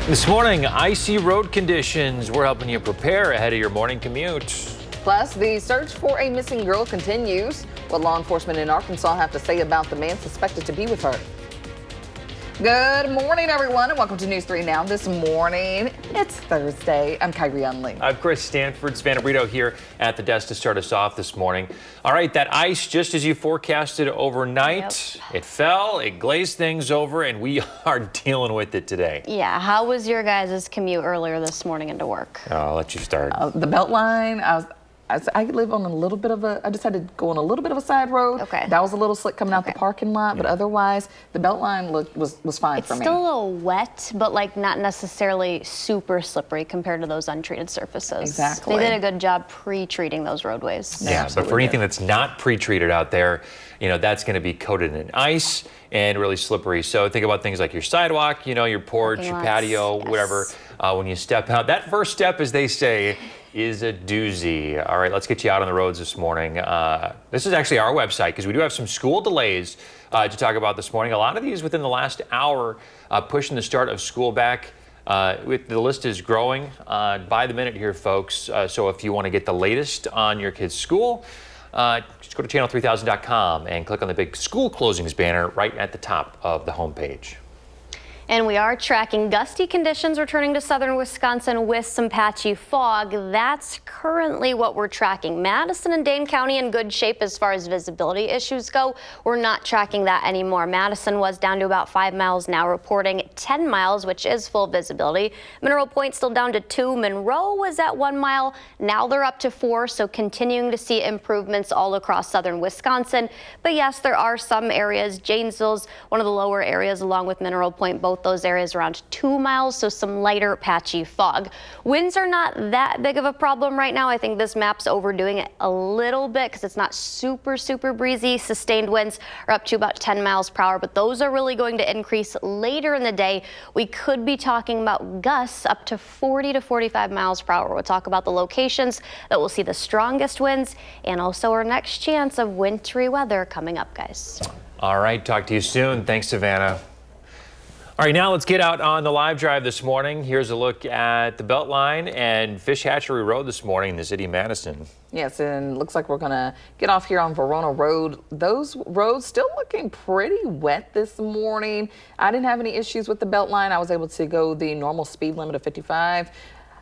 This morning, icy road conditions. We're helping you prepare ahead of your morning commute. Plus, the search for a missing girl continues. What law enforcement in Arkansas have to say about the man suspected to be with her. Good morning, everyone, and welcome to News 3 Now. This morning, it's Thursday. I'm Kyrie Unling. I'm Chris Stanford. Savannah Brito here at the desk to start us off this morning. All right, that ice, just as you forecasted overnight, It fell, it glazed things over, and we are dealing with it today. Yeah, how was your guys' commute earlier this morning into work? I'll let you start. The Beltline, I live on a little bit of I just had to go on a little bit of a side road. Okay. That was a little slick coming out the parking lot, but otherwise, the Beltline was fine for me. It's still a little wet, but like not necessarily super slippery compared to those untreated surfaces. Exactly. They did a good job pre-treating those roadways. Yeah, but for anything that's not pre-treated out there, that's going to be coated in ice and really slippery. So think about things like your sidewalk, your porch, your patio, whatever. When you step out, that first step, as they say, is a doozy. All right, let's get you out on the roads this morning. This is actually our website because we do have some school delays to talk about this morning. A lot of these within the last hour, pushing the start of school back. The list is growing by the minute here, folks. So if you want to get the latest on your kid's school, just go to channel3000.com and click on the big school closings banner right at the top of the homepage. And we are tracking gusty conditions returning to southern Wisconsin with some patchy fog. That's currently what we're tracking. Madison and Dane County in good shape as far as visibility issues go. We're not tracking that anymore. Madison was down to about 5 miles, now reporting 10 miles, which is full visibility. Mineral Point still down to 2. Monroe was at 1 mile. Now they're up to 4, so continuing to see improvements all across southern Wisconsin. But yes, there are some areas. Janesville's one of the lower areas along with Mineral Point, both those areas around 2 miles, so some lighter patchy fog. Winds are not that big of a problem right now. I think this map's overdoing it a little bit because it's not super breezy. Sustained winds are up to about 10 miles per hour, but those are really going to increase later in the day. We could be talking about gusts up to 40 to 45 miles per hour. We'll talk about the locations that will see the strongest winds and also our next chance of wintry weather coming up, guys. All right, talk to you soon. Thanks, Savannah. All right, now let's get out on the live drive this morning. Here's a look at the Beltline and Fish Hatchery Road this morning in the city of Madison. Yes, and looks like we're going to get off here on Verona Road. Those roads still looking pretty wet this morning. I didn't have any issues with the Beltline. I was able to go the normal speed limit of 55.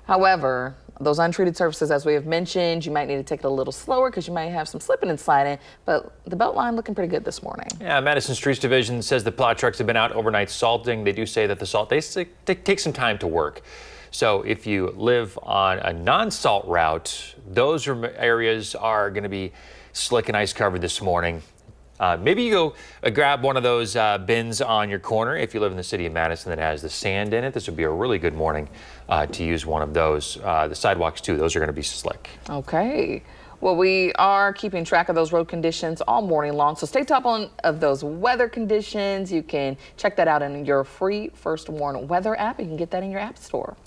However, those untreated surfaces, as we have mentioned, you might need to take it a little slower because you might have some slipping and sliding, but the Beltline looking pretty good this morning. Yeah, Madison Streets Division says the plow trucks have been out overnight salting. They do say that the salt, they take some time to work. So if you live on a non-salt route, those areas are going to be slick and ice covered this morning. Maybe you go grab one of those bins on your corner if you live in the city of Madison that has the sand in it. This would be a really good morning to use one of those. The sidewalks, too, those are going to be slick. Okay. Well, we are keeping track of those road conditions all morning long, so stay top of those weather conditions. You can check that out in your free First Warn weather app. You can get that in your app store.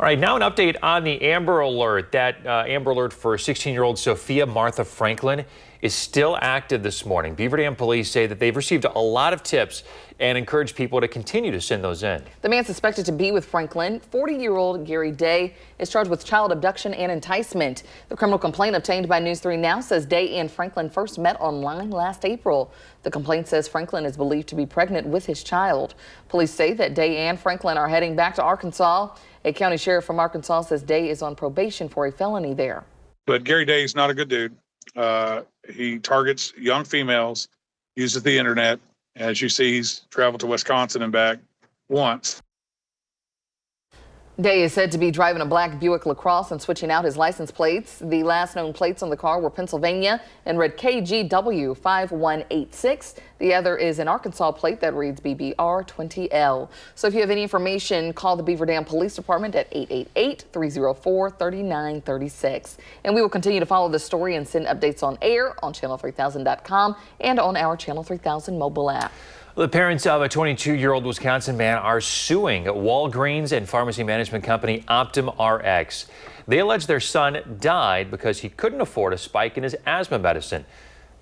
All right, now an update on the Amber Alert. That Amber Alert for 16-year-old Sophia Martha Franklin is still active this morning. Beaver Dam police say that they've received a lot of tips and encourage people to continue to send those in. The man suspected to be with Franklin, 40-year-old Gary Day, is charged with child abduction and enticement. The criminal complaint obtained by News 3 Now says Day and Franklin first met online last April. The complaint says Franklin is believed to be pregnant with his child. Police say that Day and Franklin are heading back to Arkansas. A county sheriff from Arkansas says Day is on probation for a felony there. But Gary Day is not a good dude. He targets young females, uses the internet. As you see, he's traveled to Wisconsin and back once. Day is said to be driving a black Buick LaCrosse and switching out his license plates. The last known plates on the car were Pennsylvania and read KGW 5186. The other is an Arkansas plate that reads BBR 20L. So if you have any information, call the Beaver Dam Police Department at 888-304-3936. And we will continue to follow this story and send updates on air on channel3000.com and on our Channel 3000 mobile app. The parents of a 22-year-old Wisconsin man are suing Walgreens and pharmacy management company OptumRx. They allege their son died because he couldn't afford a spike in his asthma medicine.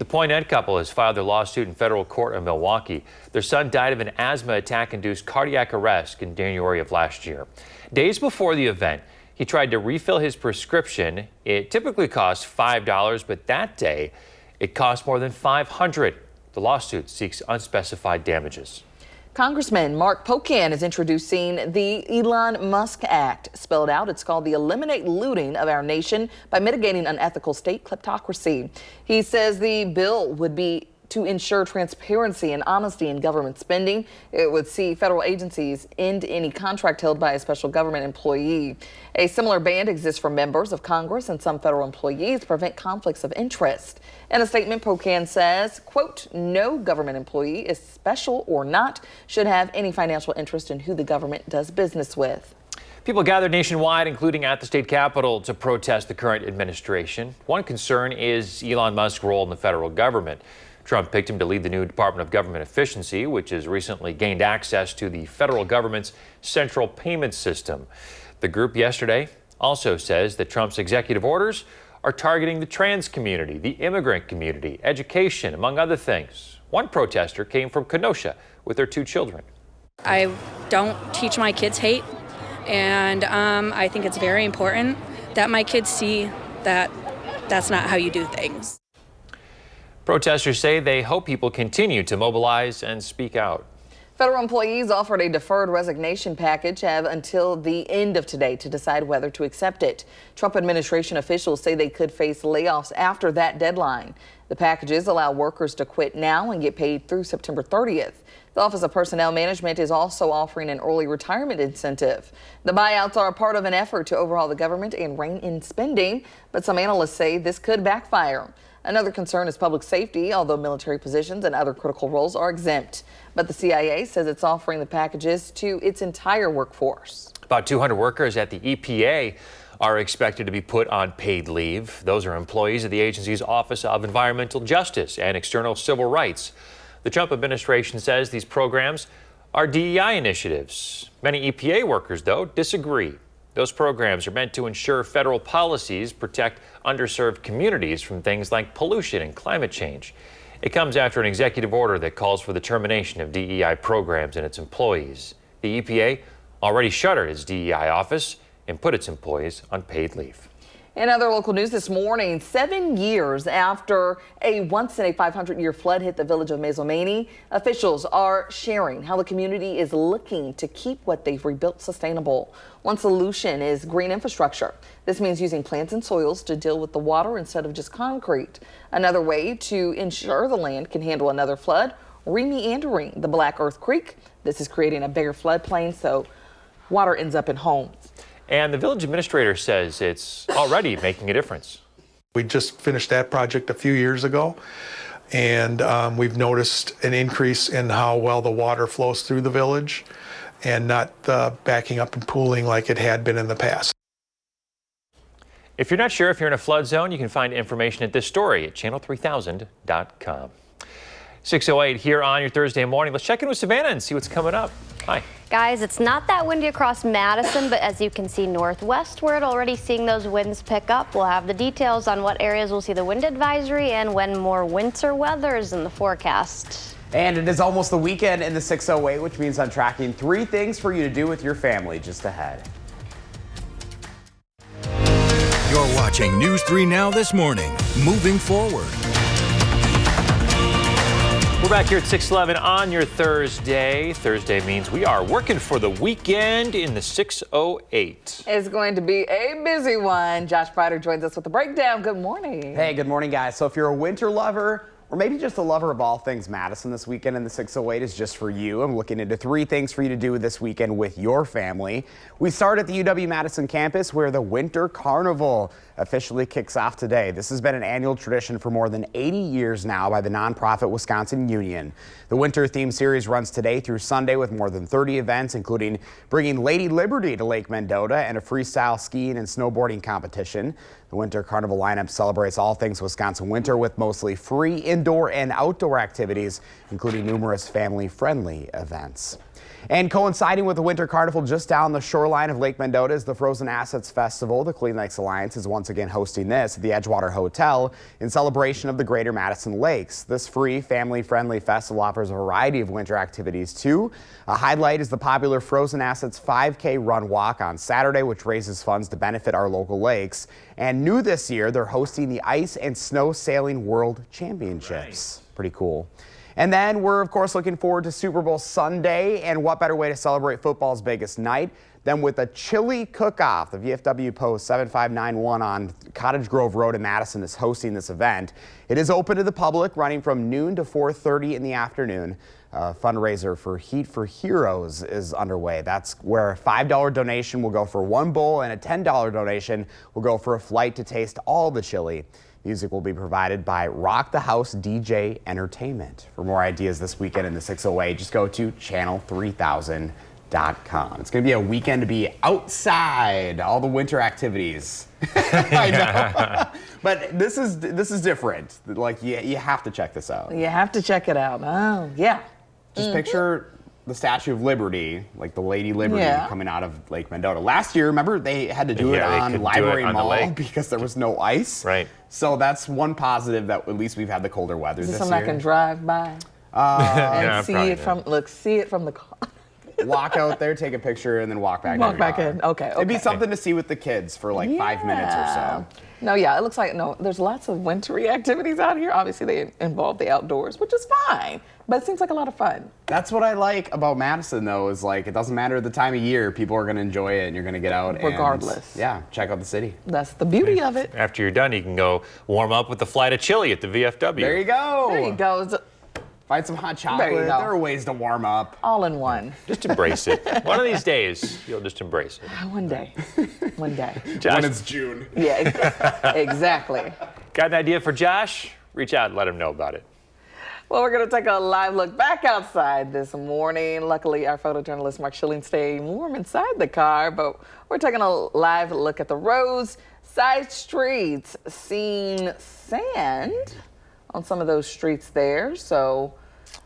The Poinet couple has filed their lawsuit in federal court in Milwaukee. Their son died of an asthma attack-induced cardiac arrest in January of last year. Days before the event, he tried to refill his prescription. It typically costs $5, but that day it cost more than $500. The lawsuit seeks unspecified damages. Congressman Mark Pocan is introducing the Elon Musk Act. Spelled out, it's called the Eliminate Looting of Our Nation by Mitigating Unethical State Kleptocracy. He says the bill would be to ensure transparency and honesty in government spending. It would see federal agencies end any contract held by a special government employee. A similar ban exists for members of Congress and some federal employees to prevent conflicts of interest. In a statement, Pocan says, quote, no government employee, is special or not, should have any financial interest in who the government does business with. People gathered nationwide, including at the state capitol, to protest the current administration. One concern is Elon Musk's role in the federal government. Trump picked him to lead the new Department of Government Efficiency, which has recently gained access to the federal government's central payment system. The group yesterday also says that Trump's executive orders are targeting the trans community, the immigrant community, education, among other things. One protester came from Kenosha with their 2 children. I don't teach my kids hate, and I think it's very important that my kids see that that's not how you do things. Protesters say they hope people continue to mobilize and speak out. Federal employees offered a deferred resignation package have until the end of today to decide whether to accept it. Trump administration officials say they could face layoffs after that deadline. The packages allow workers to quit now and get paid through September 30th. The Office of Personnel Management is also offering an early retirement incentive. The buyouts are a part of an effort to overhaul the government and rein in spending, but some analysts say this could backfire. Another concern is public safety, although military positions and other critical roles are exempt. But the CIA says it's offering the packages to its entire workforce. About 200 workers at the EPA are expected to be put on paid leave. Those are employees of the agency's Office of Environmental Justice and External Civil Rights. The Trump administration says these programs are DEI initiatives. Many EPA workers, though, disagree. Those programs are meant to ensure federal policies protect underserved communities from things like pollution and climate change. It comes after an executive order that calls for the termination of DEI programs and its employees. The EPA already shuttered its DEI office and put its employees on paid leave. In other local news this morning, 7 years after a once-in-a-500-year flood hit the village of Mazomanie, officials are sharing how the community is looking to keep what they've rebuilt sustainable. One solution is green infrastructure. This means using plants and soils to deal with the water instead of just concrete. Another way to ensure the land can handle another flood, re-meandering the Black Earth Creek. This is creating a bigger floodplain so water ends up in homes. And the village administrator says it's already making a difference. We just finished that project a few years ago, and we've noticed an increase in how well the water flows through the village and not backing up and pooling like it had been in the past. If you're not sure if you're in a flood zone, you can find information at this story at channel3000.com. 6:08 here on your Thursday morning. Let's check in with Savannah and see what's coming up. Hi. Guys, it's not that windy across Madison, but as you can see northwestward, already seeing those winds pick up. We'll have the details on what areas will see the wind advisory and when more winter weather is in the forecast. And it is almost the weekend in the 608, which means I'm tracking 3 things for you to do with your family just ahead. You're watching News 3 Now this morning. Moving forward. We're back here at 6:11 on your Thursday. Thursday means we are working for the weekend in the 608. It's going to be a busy one. Josh Prider joins us with the breakdown. Good morning. Hey, good morning, guys. So if you're a winter lover, or maybe just a lover of all things Madison, this weekend in the 608 is just for you. I'm looking into 3 things for you to do this weekend with your family. We start at the UW-Madison campus where the Winter Carnival officially kicks off today. This has been an annual tradition for more than 80 years now by the nonprofit Wisconsin Union. The winter theme series runs today through Sunday with more than 30 events, including bringing Lady Liberty to Lake Mendota and a freestyle skiing and snowboarding competition. The Winter Carnival lineup celebrates all things Wisconsin winter with mostly free indoor and outdoor activities, including numerous family-friendly events. And coinciding with the Winter Carnival just down the shoreline of Lake Mendota is the Frozen Assets Festival. The Clean Lakes Alliance is once again hosting this at the Edgewater Hotel in celebration of the Greater Madison Lakes. This free, family-friendly festival offers a variety of winter activities too. A highlight is the popular Frozen Assets 5K Run Walk on Saturday, which raises funds to benefit our local lakes. And new this year, they're hosting the Ice and Snow Sailing World Championships. Nice. Pretty cool. And then we're, of course, looking forward to Super Bowl Sunday. And what better way to celebrate football's biggest night than with a chili cook-off? The VFW Post 7591 on Cottage Grove Road in Madison is hosting this event. It is open to the public, running from noon to 4:30 in the afternoon. A fundraiser for Heat for Heroes is underway. That's where a $5 donation will go for one bowl and a $10 donation will go for a flight to taste all the chili. Music will be provided by Rock the House DJ Entertainment. For more ideas this weekend in the 608, just go to channel3000.com. It's going to be a weekend to be outside, all the winter activities. I know. But this is different. Like, you have to check this out. You have to check it out. Oh, yeah. Just picture the Statue of Liberty, like the Lady Liberty coming out of Lake Mendota. Last year, remember, they had to do it on Library Mall because there was no ice. Right. So that's one positive, that at least we've had the colder weather this year. Something I can drive by and see it from the car. Walk out there, take a picture, and then walk back in. Walk back in. Okay. It'd be something to see with the kids for like 5 minutes or so. No, yeah, it looks like, there's lots of wintry activities out here. Obviously, they involve the outdoors, which is fine, but it seems like a lot of fun. That's what I like about Madison, though, is like, it doesn't matter the time of year, people are going to enjoy it, and you're going to get out regardless. And, check out the city. That's the beauty of it. After you're done, you can go warm up with a flight of chili at the VFW. There you go. There you go. Find some hot chocolate. There are ways to warm up. All in one. Just embrace it. One of these days, you'll just embrace it. One day. One day. Josh, when it's June. Yeah, exactly. Got an idea for Josh? Reach out and let him know about it. Well, we're going to take a live look back outside this morning. Luckily, our photojournalist Mark Schilling stayed warm inside the car, but we're taking a live look at the roads, side streets, seeing sand on some of those streets there. So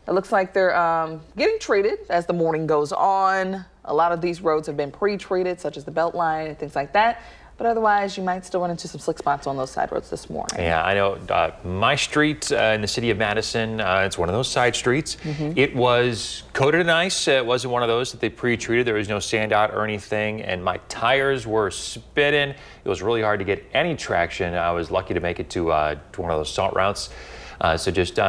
it looks like they're getting treated as the morning goes on. A lot of these roads have been pre-treated, such as the Beltline and things like that. But otherwise, you might still run into some slick spots on those side roads this morning. Yeah, I know my street in the city of Madison, it's one of those side streets. It was coated in ice. It wasn't one of those that they pre-treated. There was no sand out or anything, and my tires were spitting. It was really hard to get any traction. I was lucky to make it to one of those salt routes. So just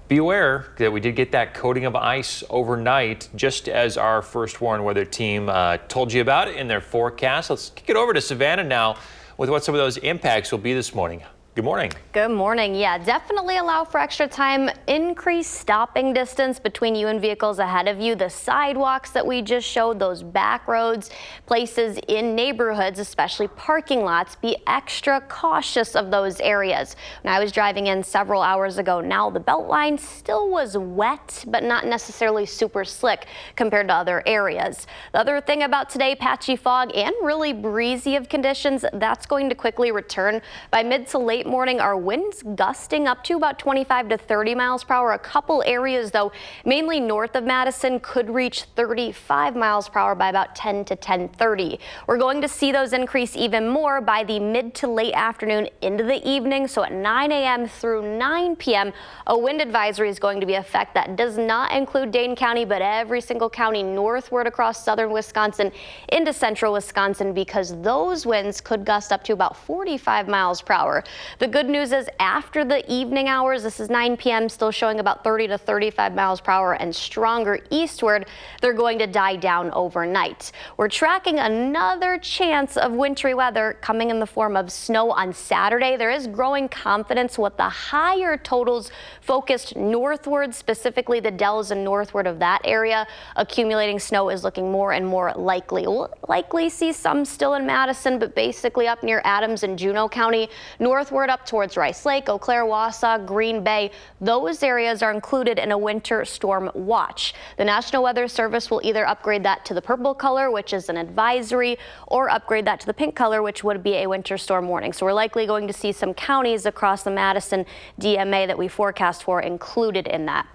be aware that we did get that coating of ice overnight, just as our first warned weather team told you about it in their forecast. Let's kick it over to Savannah now with what some of those impacts will be this morning. Good morning. Good morning. Yeah, definitely allow for extra time. Increase stopping distance between you and vehicles ahead of you. The sidewalks that we just showed, those back roads, places in neighborhoods, especially parking lots, be extra cautious of those areas. When I was driving in several hours ago, now the Beltline still was wet, but not necessarily super slick compared to other areas. The other thing about today, patchy fog and really breezy of conditions, that's going to quickly return by mid to late morning. Our winds gusting up to about 25 to 30 miles per hour. A couple areas, though, mainly north of Madison, could reach 35 miles per hour by about 10 to 10:30. We're going to see those increase even more by the mid to late afternoon into the evening. So at 9 a.m. through 9 p.m., a wind advisory is going to be in effect. That does not include Dane County, but every single county northward across southern Wisconsin into central Wisconsin, because those winds could gust up to about 45 miles per hour. The good news is after the evening hours, this is 9 p.m., still showing about 30 to 35 miles per hour and stronger eastward. They're going to die down overnight. We're tracking another chance of wintry weather coming in the form of snow on Saturday. There is growing confidence with the higher totals focused northward, specifically the Dells and northward of that area. Accumulating snow is looking more and more likely. We'll likely see some still in Madison, but basically up near Adams and Juneau County, northward up towards Rice Lake, Eau Claire, Wausau, Green Bay. Those areas are included in a winter storm watch. The National Weather Service will either upgrade that to the purple color, which is an advisory, or upgrade that to the pink color, which would be a winter storm warning. So we're likely going to see some counties across the Madison DMA that we forecast for included in that.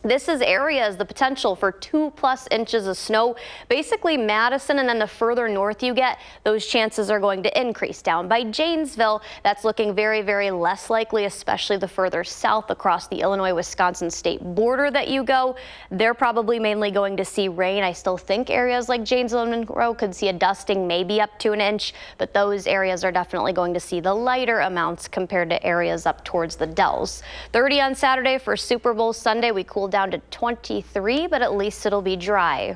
This is areas, the potential for 2+ inches of snow. Basically Madison, and then the further north you get, those chances are going to increase. Down by Janesville, that's looking very, very less likely, especially the further south across the Illinois-Wisconsin state border that you go. They're probably mainly going to see rain. I still think areas like Janesville and Monroe could see a dusting, maybe up to an inch, but those areas are definitely going to see the lighter amounts compared to areas up towards the Dells. 30 on Saturday for Super Bowl Sunday. We cooled down to 23, but at least it'll be dry.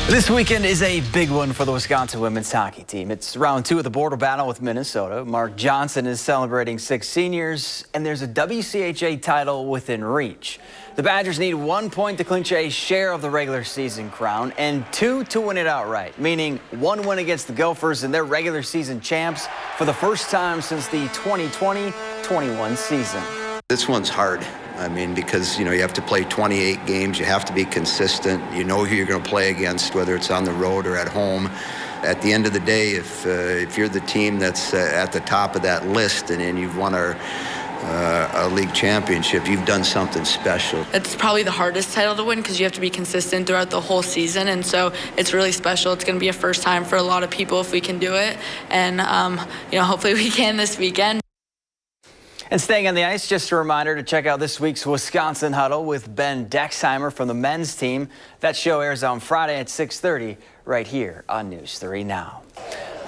This weekend is a big one for the Wisconsin women's hockey team. It's round 2 of the border battle with Minnesota. Mark Johnson is celebrating 6 seniors, and there's a WCHA title within reach. The Badgers need 1 point to clinch a share of the regular season crown and 2 to win it outright, meaning 1 win against the Gophers and their regular season champs for the first time since the 2020-21 season. This one's hard. I mean, because, you have to play 28 games. You have to be consistent. You know who you're going to play against, whether it's on the road or at home. At the end of the day, if you're the team that's at the top of that list and you've won a league championship, you've done something special. It's probably the hardest title to win because you have to be consistent throughout the whole season, and so it's really special. It's going to be a first time for a lot of people if we can do it, and hopefully we can this weekend. And staying on the ice, just a reminder to check out this week's Wisconsin Huddle with Ben Dexheimer from the men's team. That show airs on Friday at 6:30 right here on News 3 Now.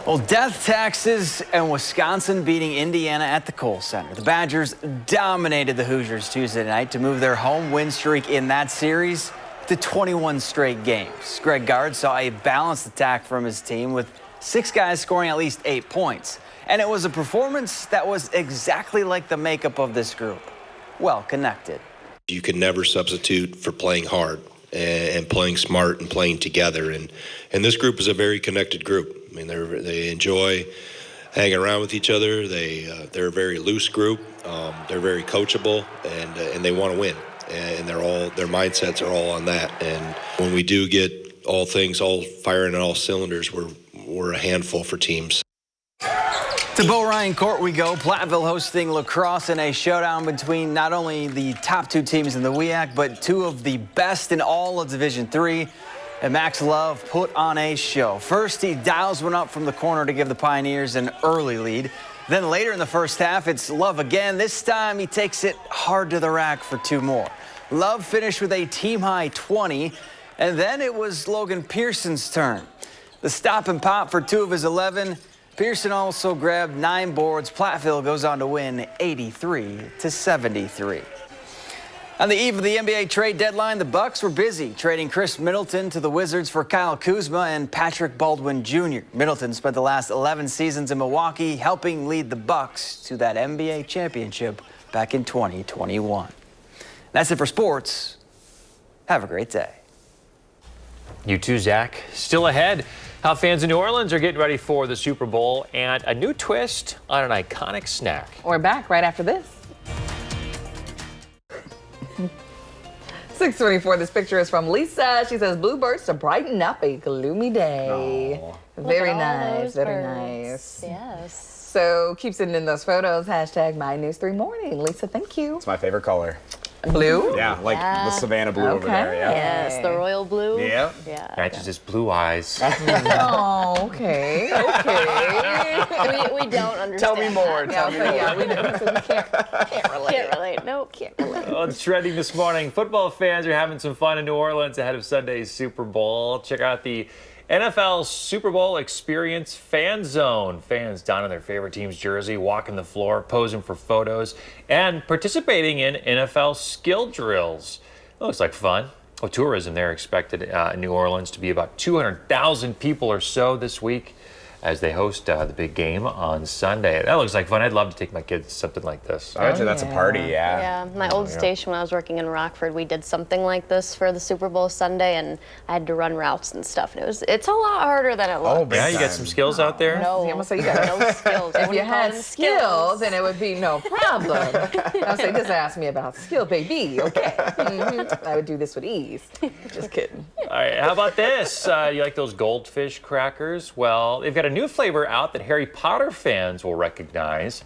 Well, death taxes and Wisconsin beating Indiana at the Kohl Center. The Badgers dominated the Hoosiers Tuesday night to move their home win streak in that series to 21 straight games. Greg Gard saw a balanced attack from his team with 6 guys scoring at least 8 points. And it was a performance that was exactly like the makeup of this group. Well connected. You can never substitute for playing hard and playing smart and playing together. And this group is a very connected group. I mean, they enjoy hanging around with each other. They're a very loose group. They're very coachable, and they want to win. And their mindsets are all on that. And when we do get all firing on all cylinders, we're a handful for teams. To Bo Ryan Court we go. Platteville hosting La Crosse in a showdown between not only the top 2 teams in the WIAC, but 2 of the best in all of Division III. And Max Love put on a show. First, he dials one up from the corner to give the Pioneers an early lead. Then later in the first half, it's Love again. This time, he takes it hard to the rack for 2 more. Love finished with a team-high 20, and then it was Logan Pearson's turn. The stop and pop for 2 of his 11. Pearson also grabbed 9 boards. Platteville goes on to win 83-73. On the eve of the NBA trade deadline, the Bucks were busy trading Chris Middleton to the Wizards for Kyle Kuzma and Patrick Baldwin Jr. Middleton spent the last 11 seasons in Milwaukee, helping lead the Bucks to that NBA championship back in 2021. That's it for sports. Have a great day. You too, Zach. Still ahead, how fans in New Orleans are getting ready for the Super Bowl and a new twist on an iconic snack. We're back right after this. 6:24. This picture is from Lisa. She says bluebirds to brighten up a gloomy day. Aww. Very nice. Very nice. Yes. So keep sending in those photos. Hashtag MyNews3Morning. Lisa, thank you. It's my favorite color. Blue? Yeah, like the Savannah blue over there. Yeah. Yes, the royal blue. Yeah. Matches his blue eyes. Oh, okay. We don't understand. Tell me more. Yeah, we don't. So we can't relate. Can't relate. Nope. Can't relate. Well, it's trending this morning. Football fans are having some fun in New Orleans ahead of Sunday's Super Bowl. Check out the NFL Super Bowl Experience Fan Zone. Fans donning their favorite team's jersey, walking the floor, posing for photos, and participating in NFL skill drills. It looks like fun. Well, tourism there expected in New Orleans to be about 200,000 people or so this week as they host the big game on Sunday. That looks like fun. I'd love to take my kids to something like this. I bet you that's a party, yeah. Yeah, my old station when I was working in Rockford, we did something like this for the Super Bowl Sunday, and I had to run routes and stuff, and it's a lot harder than it looks. Oh, yeah, you got some skills out there? No, I'm gonna say you got no skills. If you had skills, then it would be no problem. I'll say, just ask me about skill, baby. Okay. I would do this with ease. Just kidding. All right, how about this? You like those goldfish crackers? Well, they've got a new flavor out that Harry Potter fans will recognize.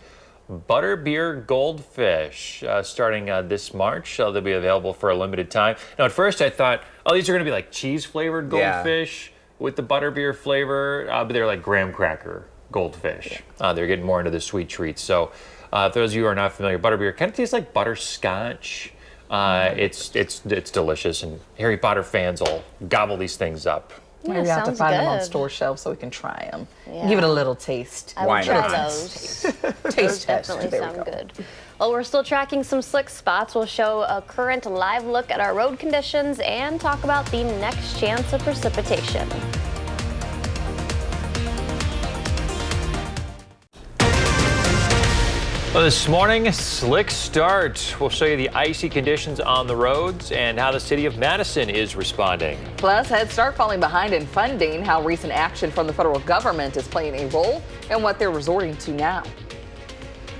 Butterbeer Goldfish, starting this March. They'll be available for a limited time. Now, at first I thought, oh, these are going to be like cheese-flavored goldfish with the butterbeer flavor, but they're like graham cracker goldfish. They're getting more into the sweet treats. So, for those of you who are not familiar, butterbeer kind of tastes like butterscotch. It's delicious, and Harry Potter fans will gobble these things up. Maybe we have to find them on store shelves so we can try them. Yeah. Give it a little taste. I would try those. Taste test. Definitely sound good. Well, we're still tracking some slick spots. We'll show a current live look at our road conditions and talk about the next chance of precipitation. Well, this morning, slick start. We'll show you the icy conditions on the roads and how the city of Madison is responding. Plus, Head Start falling behind in funding, how recent action from the federal government is playing a role, and what they're resorting to now.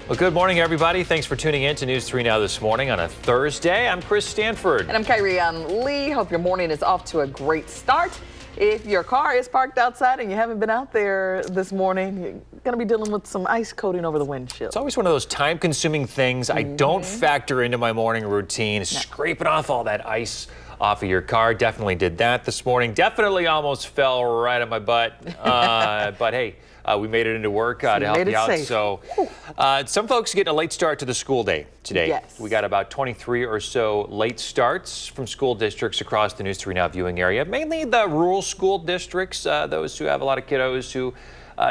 Well, good morning, everybody. Thanks for tuning in to News 3 Now this morning on a Thursday. I'm Chris Stanford. And I'm Kyrie Lee. Hope your morning is off to a great start. If your car is parked outside and you haven't been out there this morning, you're going to be dealing with some ice coating over the windshield. It's always one of those time-consuming things I don't factor into my morning routine, scraping off all that ice off of your car. Definitely did that this morning. Definitely almost fell right on my butt. But hey, we made it into work to help you out. Safe. So some folks getting a late start to the school day today. Yes. We got about 23 or so late starts from school districts across the News 3 Now viewing area, mainly the rural school districts, those who have a lot of kiddos who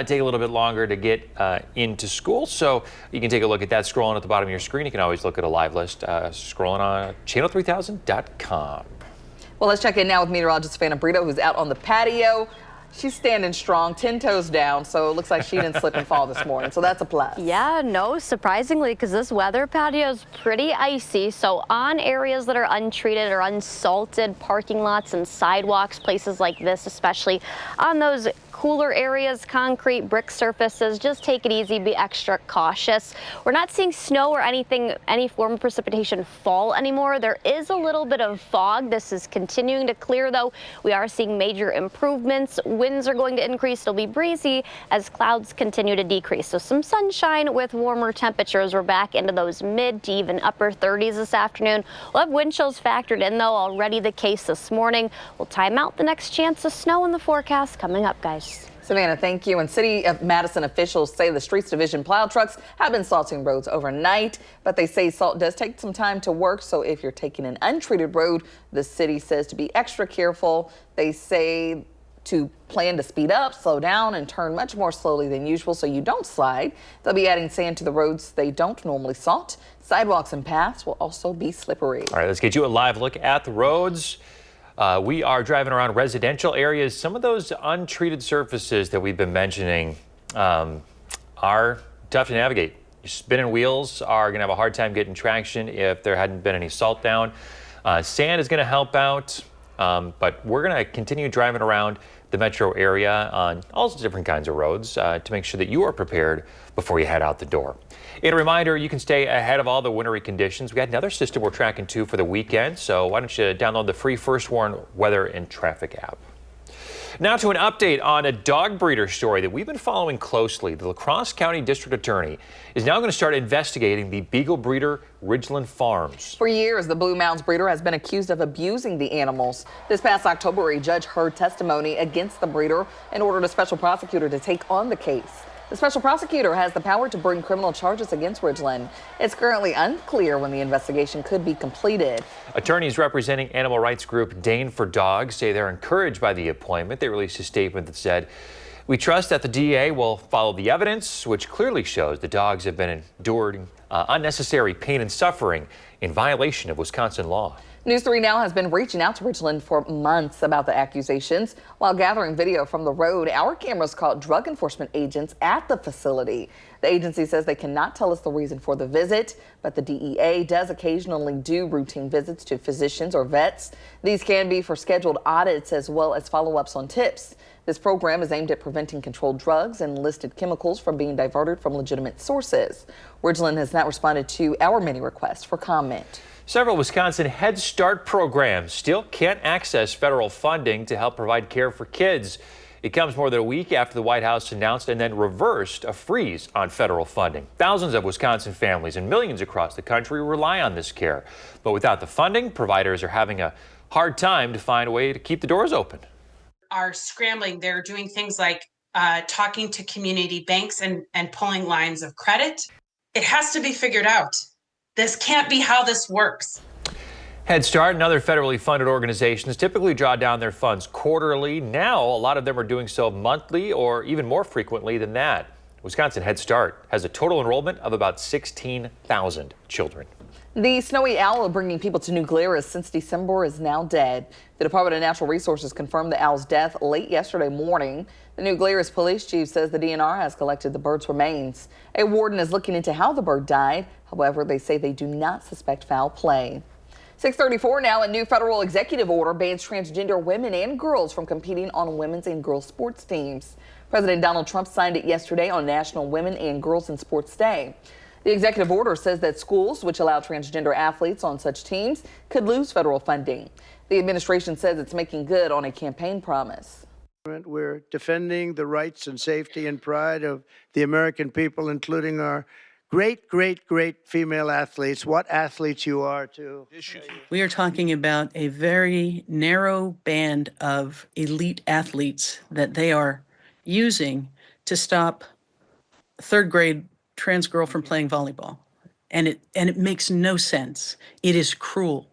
take a little bit longer to get into school. So you can take a look at that scrolling at the bottom of your screen. You can always look at a live list scrolling on channel3000.com. Well, let's check in now with meteorologist Savannah Brito, who's out on the patio. She's standing strong, 10 toes down, so it looks like she didn't slip and fall this morning, so that's a plus. Yeah, no, surprisingly, because this weather patio is pretty icy. So on areas that are untreated or unsalted, parking lots and sidewalks, places like this, especially on those cooler areas, concrete, brick surfaces, just take it easy, be extra cautious. We're not seeing snow or any form of precipitation fall anymore. There is a little bit of fog. This is continuing to clear, though. We are seeing major improvements. Winds are going to increase. It'll be breezy as clouds continue to decrease. So some sunshine with warmer temperatures. We're back into those mid to even upper 30s this afternoon. We'll have wind chills factored in, though, already the case this morning. We'll time out the next chance of snow in the forecast coming up, guys. Savannah, thank you. And City of Madison officials say the Streets Division plow trucks have been salting roads overnight, but they say salt does take some time to work. So if you're taking an untreated road, the city says to be extra careful. They say to plan to speed up, slow down, and turn much more slowly than usual so you don't slide. They'll be adding sand to the roads they don't normally salt. Sidewalks and paths will also be slippery. All right, let's get you a live look at the roads. We are driving around residential areas. Some of those untreated surfaces that we've been mentioning are tough to navigate. Your spinning wheels are going to have a hard time getting traction if there hadn't been any salt down. Sand is going to help out, but we're going to continue driving around the metro area on all different kinds of roads to make sure that you are prepared before you head out the door. And a reminder, you can stay ahead of all the wintry conditions. We got another system we're tracking too for the weekend, so why don't you download the free First Warn weather and traffic app. Now to an update on a dog breeder story that we've been following closely. The La Crosse County District Attorney is now going to start investigating the beagle breeder Ridgeland Farms. For years, the Blue Mounds breeder has been accused of abusing the animals. This past October, a judge heard testimony against the breeder and ordered a special prosecutor to take on the case. The special prosecutor has the power to bring criminal charges against Ridgeland. It's currently unclear when the investigation could be completed. Attorneys representing animal rights group Dane for Dogs say they're encouraged by the appointment. They released a statement that said, "We trust that the DA will follow the evidence, which clearly shows the dogs have been enduring unnecessary pain and suffering in violation of Wisconsin law." News 3 Now has been reaching out to Ridgeland for months about the accusations. While gathering video from the road, our cameras caught drug enforcement agents at the facility. The agency says they cannot tell us the reason for the visit, but the DEA does occasionally do routine visits to physicians or vets. These can be for scheduled audits as well as follow-ups on tips. This program is aimed at preventing controlled drugs and listed chemicals from being diverted from legitimate sources. Ridgeland has not responded to our many requests for comment. Several Wisconsin Head Start programs still can't access federal funding to help provide care for kids. It comes more than a week after the White House announced and then reversed a freeze on federal funding. Thousands of Wisconsin families and millions across the country rely on this care. But without the funding, providers are having a hard time to find a way to keep the doors open. Are scrambling. They're doing things like talking to community banks and pulling lines of credit. It has to be figured out. This can't be how this works. Head Start and other federally funded organizations typically draw down their funds quarterly. Now, a lot of them are doing so monthly or even more frequently than that. Wisconsin Head Start has a total enrollment of about 16,000 children. The snowy owl bringing people to New Glarus since December is now dead. The Department of Natural Resources confirmed the owl's death late yesterday morning. The New Glarus police chief says the DNR has collected the bird's remains. A warden is looking into how the bird died. However, they say they do not suspect foul play. 6:34 now, a new federal executive order bans transgender women and girls from competing on women's and girls sports teams. President Donald Trump signed it yesterday on National Women and Girls in Sports Day. The executive order says that schools which allow transgender athletes on such teams could lose federal funding. The administration says it's making good on a campaign promise. We're defending the rights and safety and pride of the American people, including our great, great, great female athletes. What athletes you are, too. We are talking about a very narrow band of elite athletes that they are using to stop third grade trans girl from playing volleyball. And it makes no sense. It is cruel.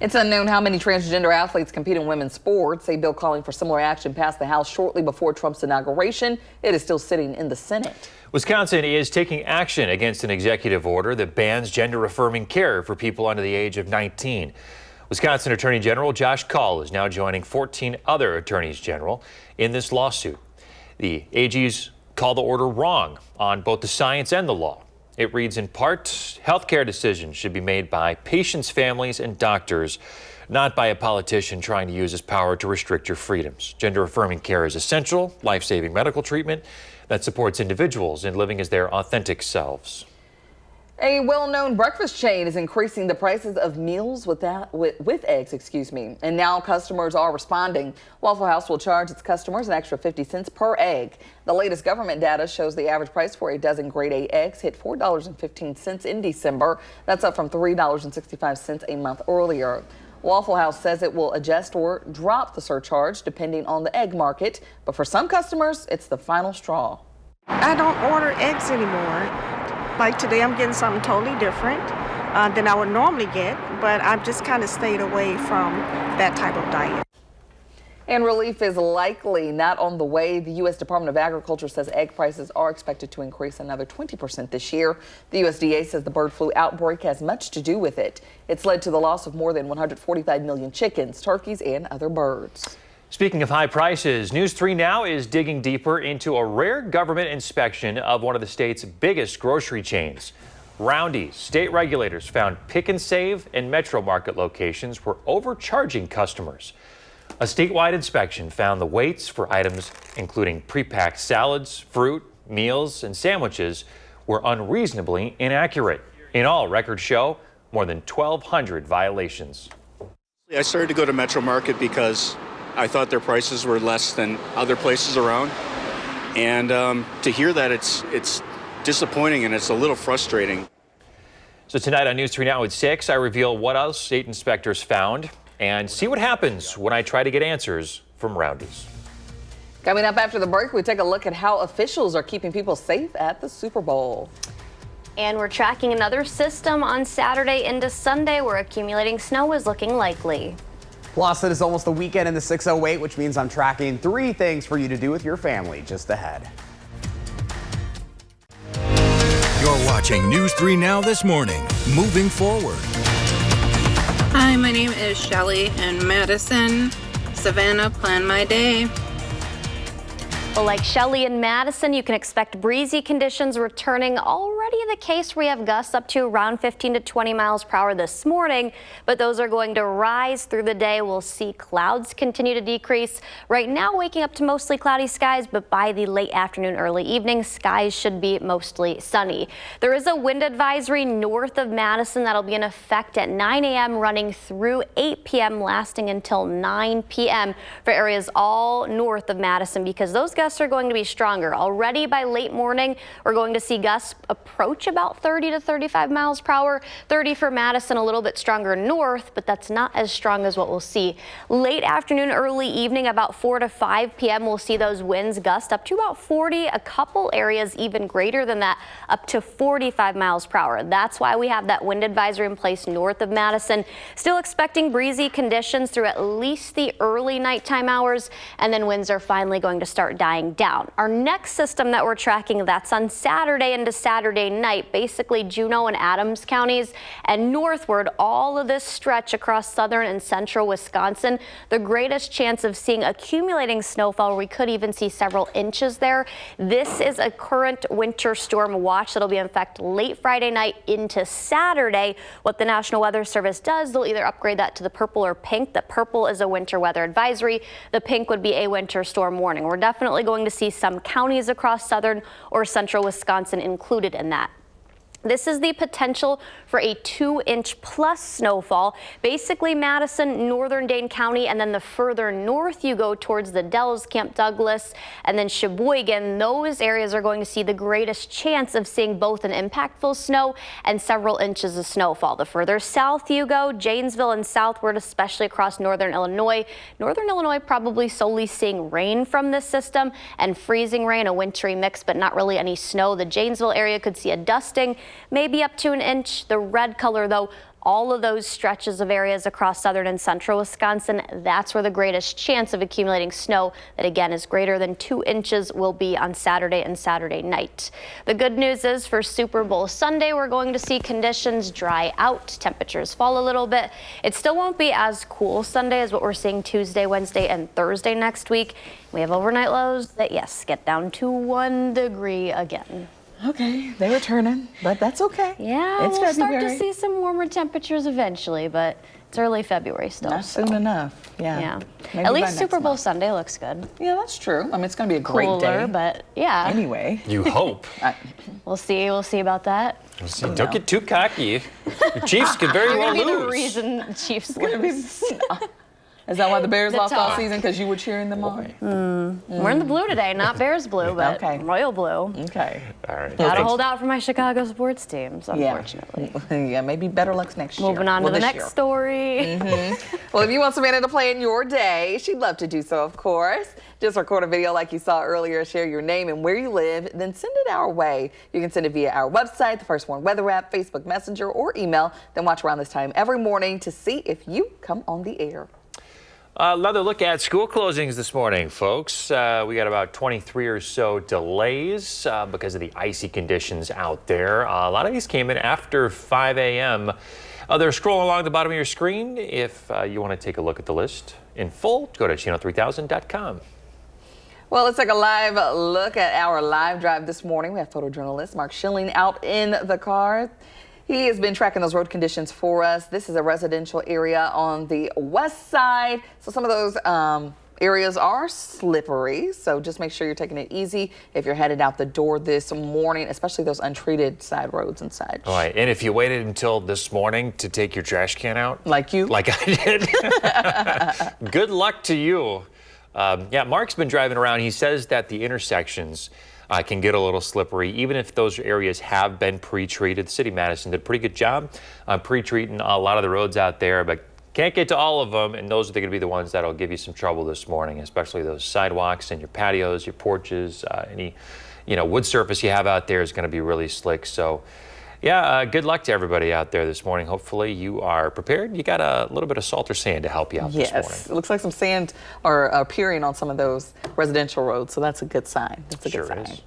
It's unknown how many transgender athletes compete in women's sports. A bill calling for similar action passed the House shortly before Trump's inauguration. It is still sitting in the Senate. Wisconsin is taking action against an executive order that bans gender-affirming care for people under the age of 19. Wisconsin Attorney General Josh Kaul is now joining 14 other attorneys general in this lawsuit. The AGs call the order wrong on both the science and the law. It reads in part, healthcare decisions should be made by patients, families, and doctors, not by a politician trying to use his power to restrict your freedoms. Gender-affirming care is essential, life-saving medical treatment that supports individuals in living as their authentic selves. A well-known breakfast chain is increasing the prices of meals with eggs, and now customers are responding. Waffle House will charge its customers an extra 50 cents per egg. The latest government data shows the average price for a dozen grade A eggs hit $4.15 in December. That's up from $3.65 a month earlier. Waffle House says it will adjust or drop the surcharge depending on the egg market, but for some customers, it's the final straw. I don't order eggs anymore. Like today, I'm getting something totally different than I would normally get, but I've just kind of stayed away from that type of diet. And relief is likely not on the way. The U.S. Department of Agriculture says egg prices are expected to increase another 20% this year. The USDA says the bird flu outbreak has much to do with it. It's led to the loss of more than 145 million chickens, turkeys, and other birds. Speaking of high prices, News 3 Now is digging deeper into a rare government inspection of one of the state's biggest grocery chains. Roundy's state regulators found Pick and Save and Metro Market locations were overcharging customers. A statewide inspection found the weights for items including pre-packed salads, fruit, meals, and sandwiches were unreasonably inaccurate. In all, records show more than 1,200 violations. I started to go to Metro Market because I thought their prices were less than other places around. And to hear that, it's disappointing and it's a little frustrating. So tonight on News 3 Now at 6, I reveal what else state inspectors found and see what happens when I try to get answers from Roundy's. Coming up after the break, we take a look at how officials are keeping people safe at the Super Bowl. And we're tracking another system on Saturday into Sunday where accumulating snow is looking likely. Plus, it is almost the weekend in the 608, which means I'm tracking 3 things for you to do with your family just ahead. You're watching News 3 Now this morning. Moving forward. Hi, my name is Shelly in Madison. Savannah, plan my day. Well, like Shelley and Madison, you can expect breezy conditions returning. Already the case where we have gusts up to around 15 to 20 miles per hour this morning, but those are going to rise through the day. We'll see clouds continue to decrease. Right now, waking up to mostly cloudy skies, but by the late afternoon, early evening, skies should be mostly sunny. There is a wind advisory north of Madison that'll be in effect at 9 a.m. running through 8 p.m. lasting until 9 p.m. for areas all north of Madison, because those gusts are going to be stronger. Already by late morning, we're going to see gusts approach about 30 to 35 miles per hour. 30 for Madison, a little bit stronger north, but that's not as strong as what we'll see late afternoon, early evening, about 4 to 5 p.m. We'll see those winds gust up to about 40, a couple areas even greater than that, up to 45 miles per hour. That's why we have that wind advisory in place north of Madison. Still expecting breezy conditions through at least the early nighttime hours, and then winds are finally going to start dying down. Our next system that we're tracking, that's on Saturday into Saturday night, basically Juneau and Adams counties and northward, all of this stretch across southern and central Wisconsin. The greatest chance of seeing accumulating snowfall, we could even see several inches there. This is a current winter storm watch that'll be in effect late Friday night into Saturday. What the National Weather Service does, they'll either upgrade that to the purple or pink. The purple is a winter weather advisory. The pink would be a winter storm warning. We're definitely going to see some counties across southern or central Wisconsin included in that. This is the potential for a 2-inch plus snowfall. Basically Madison, northern Dane County, and then the further north you go towards the Dells, Camp Douglas, and then Sheboygan, those areas are going to see the greatest chance of seeing both an impactful snow and several inches of snowfall. The further south you go, Janesville and southward, especially across northern Illinois. Northern Illinois probably solely seeing rain from this system and freezing rain, a wintry mix, but not really any snow. The Janesville area could see a dusting, maybe up to an inch. The red color, though, all of those stretches of areas across southern and central Wisconsin, that's where the greatest chance of accumulating snow, that again is greater than 2 inches, will be on Saturday and Saturday night. The good news is for Super Bowl Sunday, we're going to see conditions dry out, temperatures fall a little bit. It still won't be as cool Sunday as what we're seeing Tuesday, Wednesday, and Thursday next week. We have overnight lows that, yes, get down to 1 degree again. Okay, they were turning, but that's okay. Yeah, it's we'll February. start to see some warmer temperatures eventually, but it's early February still. Not soon enough. Yeah. At least Super Bowl Sunday looks good. Yeah, that's true. I mean, it's going to be a great Cooler, day. but yeah. Anyway. You hope. We'll see. We'll see about that. We'll see. Don't get too cocky. Your Chiefs could very well lose. The reason Chiefs lose. Is that why the Bears lost all talk. season? Because you were cheering them on? We're in the blue today, not Bears blue, but royal blue. Okay. All right. Gotta hold out for my Chicago sports teams, unfortunately. Yeah, maybe better luck next year. Moving on to the next story. Well, if you want Savannah to play in your day, she'd love to do so, of course. Just record a video like you saw earlier, share your name and where you live, then send it our way. You can send it via our website, the First Warn Weather app, Facebook Messenger, or email. Then watch around this time every morning to see if you come on the air. Another look at school closings this morning, folks. We got about 23 or so delays because of the icy conditions out there. A lot of these came in after 5 a.m. They're scrolling along the bottom of your screen. If you want to take a look at the list in full, go to channel3000.com. Well, let's take a live look at our live drive this morning. We have photojournalist Mark Schilling out in the car. He has been tracking those road conditions for us. This is a residential area on the west side. So some of those areas are slippery. So just make sure you're taking it easy if you're headed out the door this morning, especially those untreated side roads and such. All right. And if you waited until this morning to take your trash can out. Like you. Like I did. Good luck to you. Yeah, Mark's been driving around. He says that the intersections can get a little slippery, even if those areas have been pre-treated. The city of Madison did a pretty good job pre-treating a lot of the roads out there, but can't get to all of them, and those are going to be the ones that'll give you some trouble this morning, especially those sidewalks and your patios, your porches, any wood surface you have out there is going to be really slick. So yeah, good luck to everybody out there this morning. Hopefully you are prepared. You got a little bit of salt or sand to help you out this morning. Yes, it looks like some sand are appearing on some of those residential roads, so that's a good sign. That's a good sign. Is.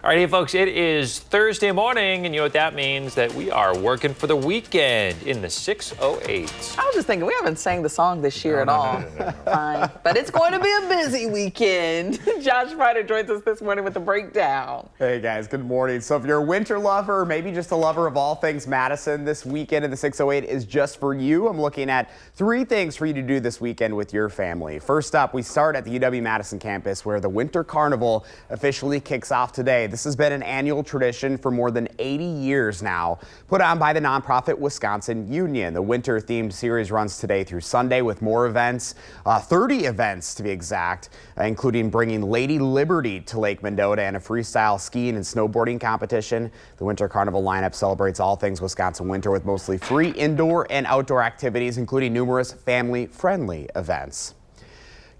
All right, hey folks, it is Thursday morning, and you know what that means? That we are working for the weekend in the 608. I was just thinking, we haven't sang the song this year at all. Fine. But it's going to be a busy weekend. Josh Ryder joins us this morning with the breakdown. Hey guys, good morning. So if you're a winter lover, or maybe just a lover of all things Madison, this weekend in the 608 is just for you. I'm looking at 3 things for you to do this weekend with your family. First up, we start at the UW-Madison campus where the Winter Carnival officially kicks off today. This has been an annual tradition for more than 80 years now, put on by the nonprofit Wisconsin Union. The winter-themed series runs today through Sunday with more events, 30 events to be exact, including bringing Lady Liberty to Lake Mendota and a freestyle skiing and snowboarding competition. The Winter Carnival lineup celebrates all things Wisconsin winter with mostly free indoor and outdoor activities, including numerous family-friendly events.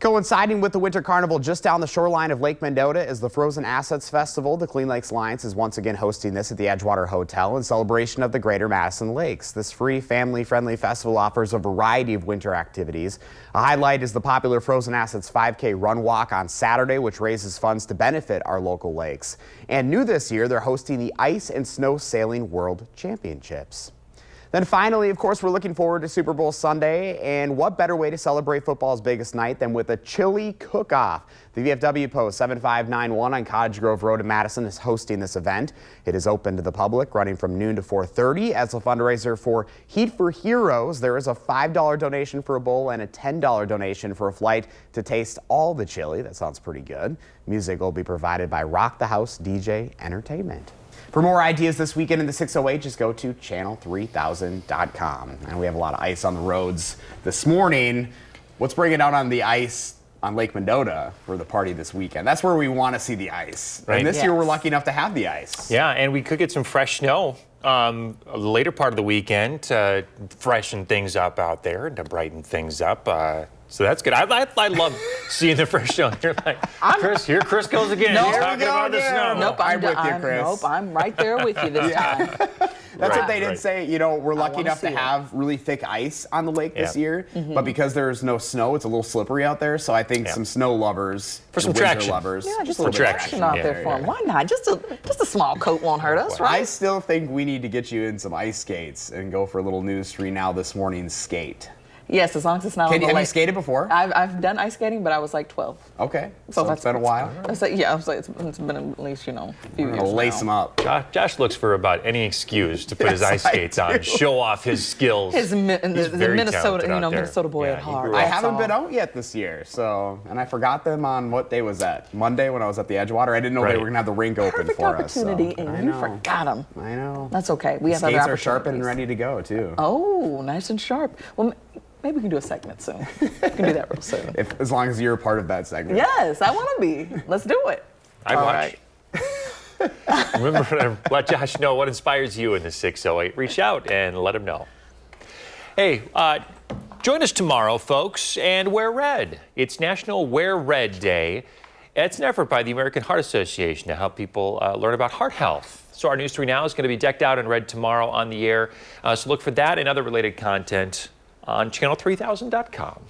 Coinciding with the Winter Carnival, just down the shoreline of Lake Mendota is the Frozen Assets Festival. The Clean Lakes Alliance is once again hosting this at the Edgewater Hotel in celebration of the Greater Madison Lakes. This free, family-friendly festival offers a variety of winter activities. A highlight is the popular Frozen Assets 5K Run Walk on Saturday, which raises funds to benefit our local lakes. And new this year, they're hosting the Ice and Snow Sailing World Championships. Then finally, of course, we're looking forward to Super Bowl Sunday, and what better way to celebrate football's biggest night than with a chili cook-off? The VFW Post 7591 on Cottage Grove Road in Madison is hosting this event. It is open to the public, running from noon to 4:30 as a fundraiser for Heat for Heroes. There is a $5 donation for a bowl and a $10 donation for a flight to taste all the chili. That sounds pretty good. Music will be provided by Rock the House DJ Entertainment. For more ideas this weekend in the 608, just go to channel3000.com. And we have a lot of ice on the roads this morning. What's bringing out on the ice on Lake Mendota for the party this weekend? That's where we want to see the ice. Right. And this year we're lucky enough to have the ice. Yeah, and we could get some fresh snow later part of the weekend to freshen things up out there and to brighten things up. So that's good. I love seeing the fresh snow. You're like, Chris goes again. No, talking about the snow. Nope, I'm with you, Chris. Nope, I'm right there with you this time. That's what they did say. You know, we're lucky enough to have really thick ice on the lake this year, but because there's no snow, it's a little slippery out there. So I think some snow lovers, for some traction, lovers, yeah, just a little traction out there for them. Why not? Just a small coat won't hurt us, right? I still think we need to get you in some ice skates and go for a little News 3 Now this morning's skate. Yes, as long as it's not on the lake. Have you skated before? I've done ice skating, but I was like 12. Okay, so it's been a while. I was like, it's been at least, a few years now. Lace them up. Josh looks for about any excuse to put his ice skates on, show off his skills. His Minnesota, Minnesota boy at heart. I haven't been out yet this year, and I forgot them on what day was that? Monday when I was at the Edgewater. I didn't know they were gonna have the rink open for us. Perfect opportunity, and you forgot them. I know. That's okay. We have other opportunities. Skates are sharpened and ready to go too. Oh, nice and sharp. Well, maybe we can do a segment soon. We can do that real soon. As long as you're a part of that segment. Yes, I want to be. Let's do it. I'd watch. Right. Remember to let Josh know what inspires you in the 608. Reach out and let him know. Hey, join us tomorrow, folks, and wear red. It's National Wear Red Day. It's an effort by the American Heart Association to help people learn about heart health. So our News 3 Now is going to be decked out in red tomorrow on the air. So look for that and other related content on channel3000.com.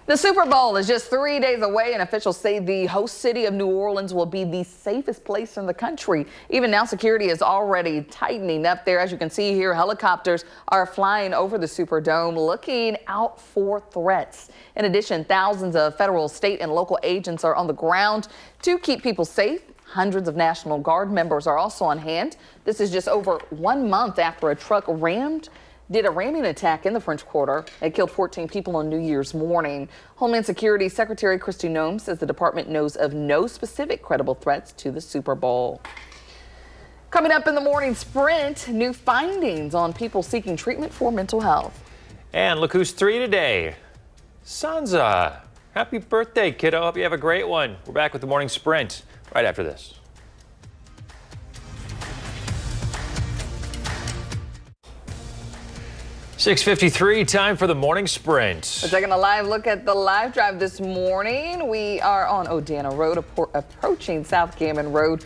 The Super Bowl is just 3 days away, and officials say the host city of New Orleans will be the safest place in the country. Even now, security is already tightening up there. As you can see here, helicopters are flying over the Superdome, looking out for threats. In addition, thousands of federal, state, and local agents are on the ground to keep people safe. Hundreds of National Guard members are also on hand. This is just over 1 month after a truck did a ramming attack in the French Quarter. It killed 14 people on New Year's morning. Homeland Security Secretary Kristi Noem says the department knows of no specific credible threats to the Super Bowl. Coming up in the morning sprint, new findings on people seeking treatment for mental health. And look who's 3 today. Sansa. Happy birthday, kiddo. Hope you have a great one. We're back with the morning sprint right after this. .653, time for the morning sprint. We're taking a live look at the live drive this morning. We are on Odana Road, approaching South Gammon Road.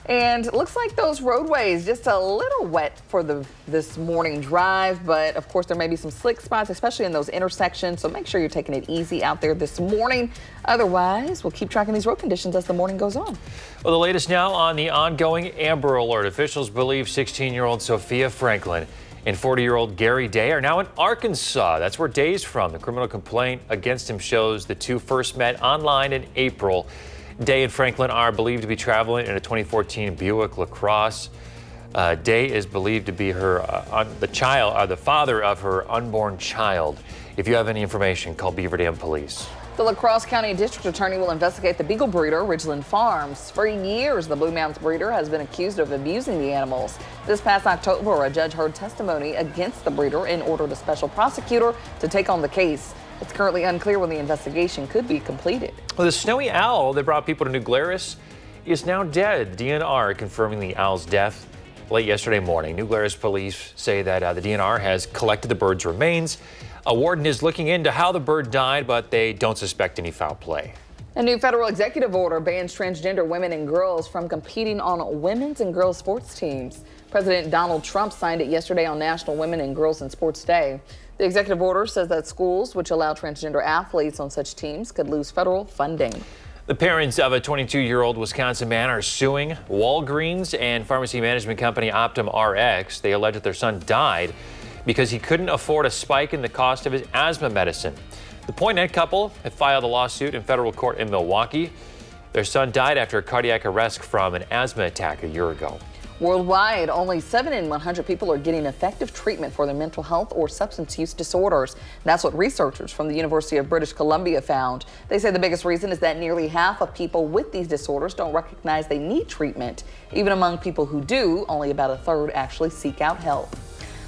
And it looks like those roadways just a little wet for this morning drive, but of course there may be some slick spots, especially in those intersections. So make sure you're taking it easy out there this morning. Otherwise, we'll keep tracking these road conditions as the morning goes on. Well, the latest now on the ongoing Amber Alert. Officials believe 16-year-old Sophia Franklin and 40-year-old Gary Day are now in Arkansas. That's where Day's from. The criminal complaint against him shows the two first met online in April. Day and Franklin are believed to be traveling in a 2014 Buick LaCrosse. Day is believed to be the father of her unborn child. If you have any information, call Beaver Dam Police. The La Crosse County District Attorney will investigate the beagle breeder, Ridgeland Farms. For years, the Blue Mountains breeder has been accused of abusing the animals. This past October, a judge heard testimony against the breeder and ordered a special prosecutor to take on the case. It's currently unclear when the investigation could be completed. Well, the snowy owl that brought people to New Glarus is now dead. DNR confirming the owl's death late yesterday morning. New Glarus police say that the DNR has collected the bird's remains. A warden is looking into how the bird died, but they don't suspect any foul play. A new federal executive order bans transgender women and girls from competing on women's and girls' sports teams. President Donald Trump signed it yesterday on National Women and Girls in Sports Day. The executive order says that schools which allow transgender athletes on such teams could lose federal funding. The parents of a 22-year-old Wisconsin man are suing Walgreens and pharmacy management company Optum Rx. They allege that their son died because he couldn't afford a spike in the cost of his asthma medicine. The Pointet couple have filed a lawsuit in federal court in Milwaukee. Their son died after a cardiac arrest from an asthma attack a year ago. Worldwide, only 7 in 100 people are getting effective treatment for their mental health or substance use disorders. That's what researchers from the University of British Columbia found. They say the biggest reason is that nearly half of people with these disorders don't recognize they need treatment. Even among people who do, only about a third actually seek out help.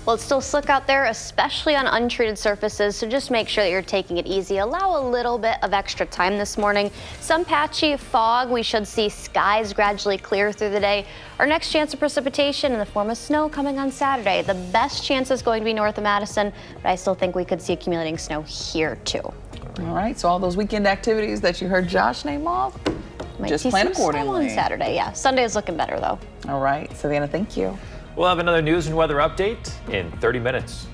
Well, it's still slick out there, especially on untreated surfaces, so just make sure that you're taking it easy. Allow a little bit of extra time this morning. Some patchy fog. We should see skies gradually clear through the day. Our next chance of precipitation in the form of snow coming on Saturday. The best chance is going to be north of Madison, but I still think we could see accumulating snow here too. All right, so all those weekend activities that you heard Josh name off, Might just see plan some snow accordingly. on Saturday, yeah. Sunday is looking better though. All right, Savannah, thank you. We'll have another news and weather update in 30 minutes.